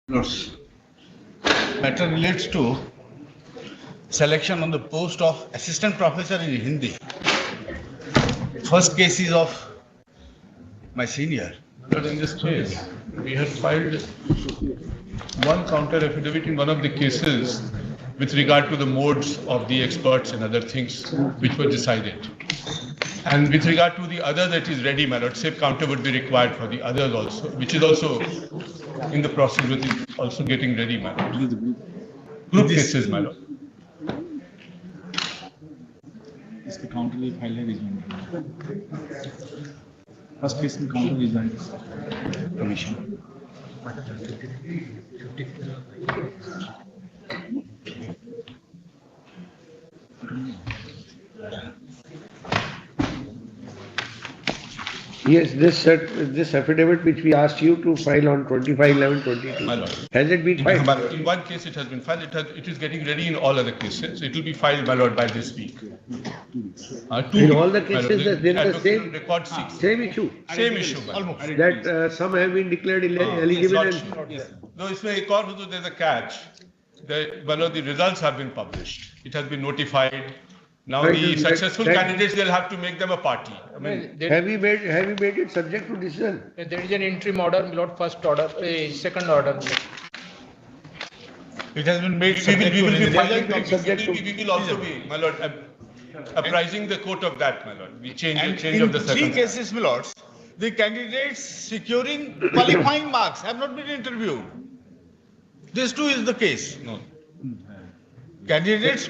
Notes. Matter relates to selection on the post of assistant professor in Hindi. First case is of my senior. But in this case, we had filed one counter affidavit in one of the cases with regard to the modes of the experts and other things which were decided. And with regard to the other that is ready, my lord, same counter would be required for the others also, which is also in the process, which is also getting ready, my lord. Group cases, my lord. इसके counter भी file है रिजमेंट first case में counter रिजमेंट commission Yes, this affidavit which we asked you to file on 25/11/22. My lord. Has it been filed? In one case it has been filed, it is getting ready in all other cases. It will be filed, my lord, by this week. In all the cases, there is the same record 6. same issue. Same issue, my lord. That some have been declared eligible. Not And sure. No, इसमें एक और हो तो there's a catch. The results have been published. It has been notified. Now Right, the that- successful that- candidates, they'll have to make them a party. I mean, have you made it subject to decision? There is an interim order, not first order, second order. It has been made. we will be filing, subject to- we will also be, my lord, apprising the court of that, my lord. We change And of the in three circumstance. cases, my lords, the candidates securing qualifying marks have not been interviewed. This too is the case. No, Candidates,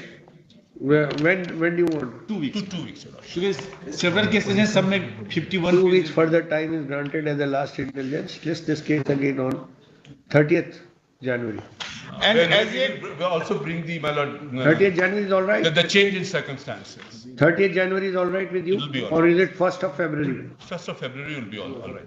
When do you want? 2 weeks two weeks, your lord. क्योंकि several cases हैं सब में 51 2 weeks further time is granted as the last intelligence. List this case again on 30th January. and Then as we yet, will also bring the, my lord, 30th January is all right? the change in circumstances. 30th January is all right with you? It will be all Or is it 1st of February? 1st of February will be all right.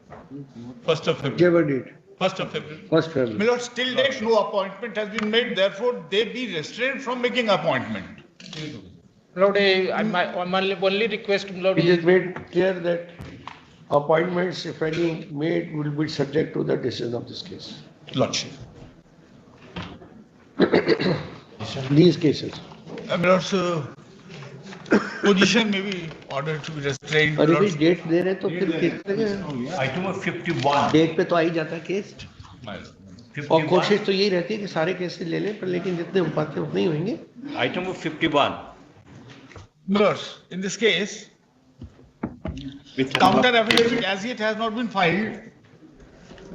1st of February. Whichever date. 1st of February. 1st February. my lords, till date no appointment has been made, therefore they be restrained from making appointment. Lord, my only request, Lord, It is made clear that appointments, if any, made will be subject to the decision of this case. Lordship. These cases. My lords, position may be ordered to be restrained. my अरे भाई lords. Date दे रहे तो फिर case लगे item number 51 date पे तो आ ही जाता है केस My lord. और कोशिश तो यही रहती है कि सारे केसेस ले लें पर लेकिन जितने हो पाते हैं उतने ही होंगे item number 51 My lords, in this case, counter affidavit as yet has not been filed.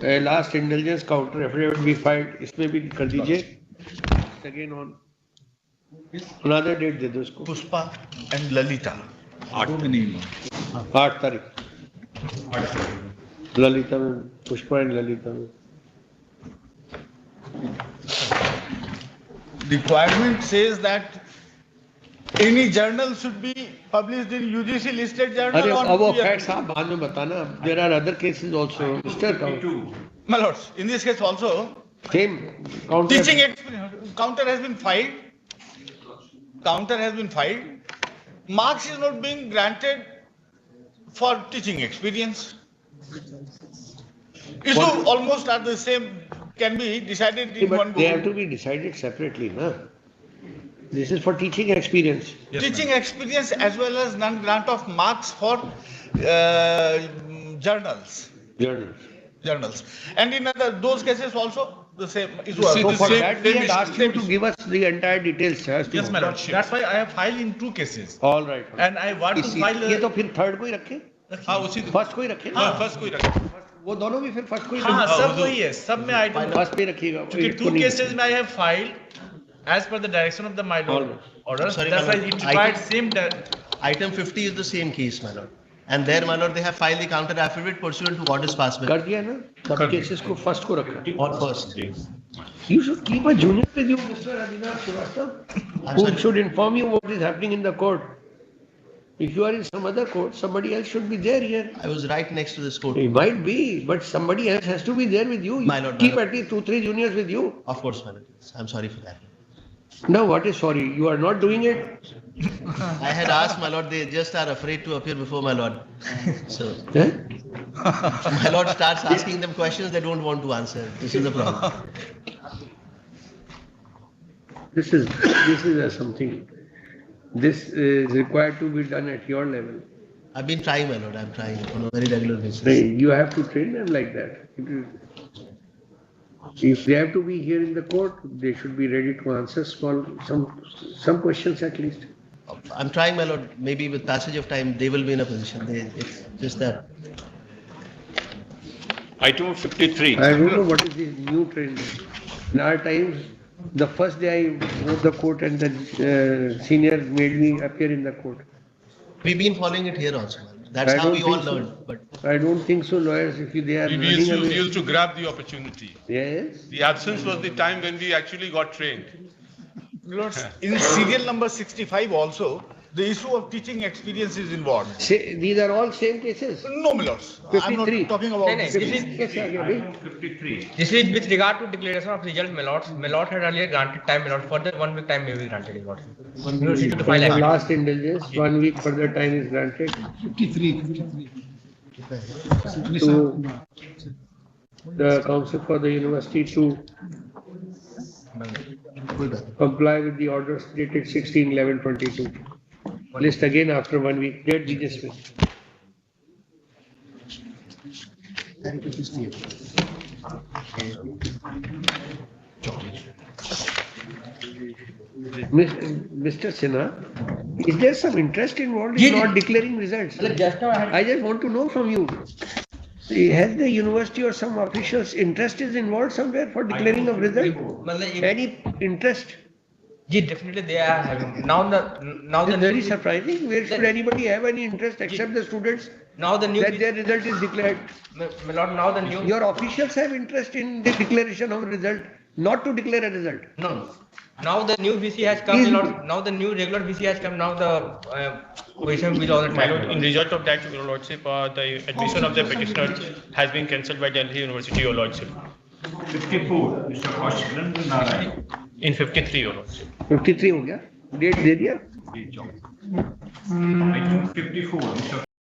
Last intelligence counter affidavit भी फाइल्ड इसमें भी कर दीजिए अगेन ऑन अनदर डेट दे दो इसको Puspa and Lalita. 8 में नहीं हुआ 8 तारीख ललिता में पुष्पा एंड ललिता में Requirement says that any journal should be published in UGC listed journal. अरे on अब वो PR. फैक्ट्स आप बाद में बताना there are other cases also mister counter My lords, in this case also, same counter teaching experience, counter has been filed. Counter has been filed. Marks is not being granted for teaching experience. Issue almost are the same, can be decided in one but they have go. to be decided separately na this is for teaching experience Teaching experience as well as non-grant of marks for journals. journals And in those cases also the same issue. See, so also. the for same- that we same had issue, asked you same to issue. give us the entire details as to Yes, my lord. That's why I have filed in 2 cases. all right And I want to file. ये तो फिर third को ही रखे हाँ उसी first को ही रखे ना फर्स्ट कोई रखा वो दोनों भी फिर फर्स्ट को ही हाँ, रखे सब वही है, सब में आइटम. फर्स्ट पे रखिएगा क्योंकि इसको 2 नहीं cases में I have filed as per the direction of the my lord order. Sorry, That's my why lord. it required same. Item 50 is the same case, my lord. And there, my lord, they have filed the counter affidavit pursuant to what is passed कर with दिया ना सब cases को first को रखा on first. you should keep a junior with you Mr. Adinath Srivastava who should inform you what is happening in the court if you are in some other court somebody else should be there here I was right next to this court. it might be but somebody else has to be there with you My lord, keep my lord. at least 2-3 juniors with you Of course, my lord. I'm sorry for that. Now what is sorry? You are not doing it? I had asked, my lord, they just are afraid to appear before my lord. So, Eh? my lord starts asking them questions they don't want to answer. This is the problem. This is something. This is required to be done at your level. I've been trying, my lord. I'm trying on a very regular basis. You have to train them like that. If they have to be here in the court, they should be ready to answer some questions at least. I'm trying, my lord. Maybe with passage of time, they will be in a position. It's just that. Item 53. I don't know what is this new trend. In our times, the first day I wrote the court and the senior made me appear in the court. We've been following it here also. That's I how don't we all think so. learned. But I don't think so, lawyers, if they are We running used away. to grab the opportunity. Yes. The absence was the time when we actually got trained. Lords, in serial number 65 also, the issue of teaching experience is involved. These are all same cases. No, my lords. I'm 53. not talking about No, no, this. this is- Yes, sir, yeah, bhai. 53. This is with regard to declaration of result, my lords. My lord had earlier granted time, my lord. Further 1 week time may be granted, my lord. University to For file the affidavit. last indulgence, 1 week further time is granted 53. to the council for the university to comply with the orders dated 16/11/22. List again after 1 week, date be dismissed. Mr. Sinha, is there some interest involved in not declaring results? Just now I had. I just want to know from you. Has the university or some officials interest is involved somewhere for declaring of result? Any interest? Ji, definitely they are having. Now the It's very new, surprising. Where should anybody have any interest except the students now the new, that their result is declared? my lord, now the new. Your officials have interest in the declaration of result, not to declare a result. No. Now the new VC has come, my lord. Now the new regular VC has come. Now the position will all the My lord, time. in result of that, your lordship, the admission of the petitioner has been cancelled by Delhi University, your lordship. 54. Mr. Ashwin Narayan. In 53, your lordship. 53 हो गया? Date दे दिया? Item 54. Mr.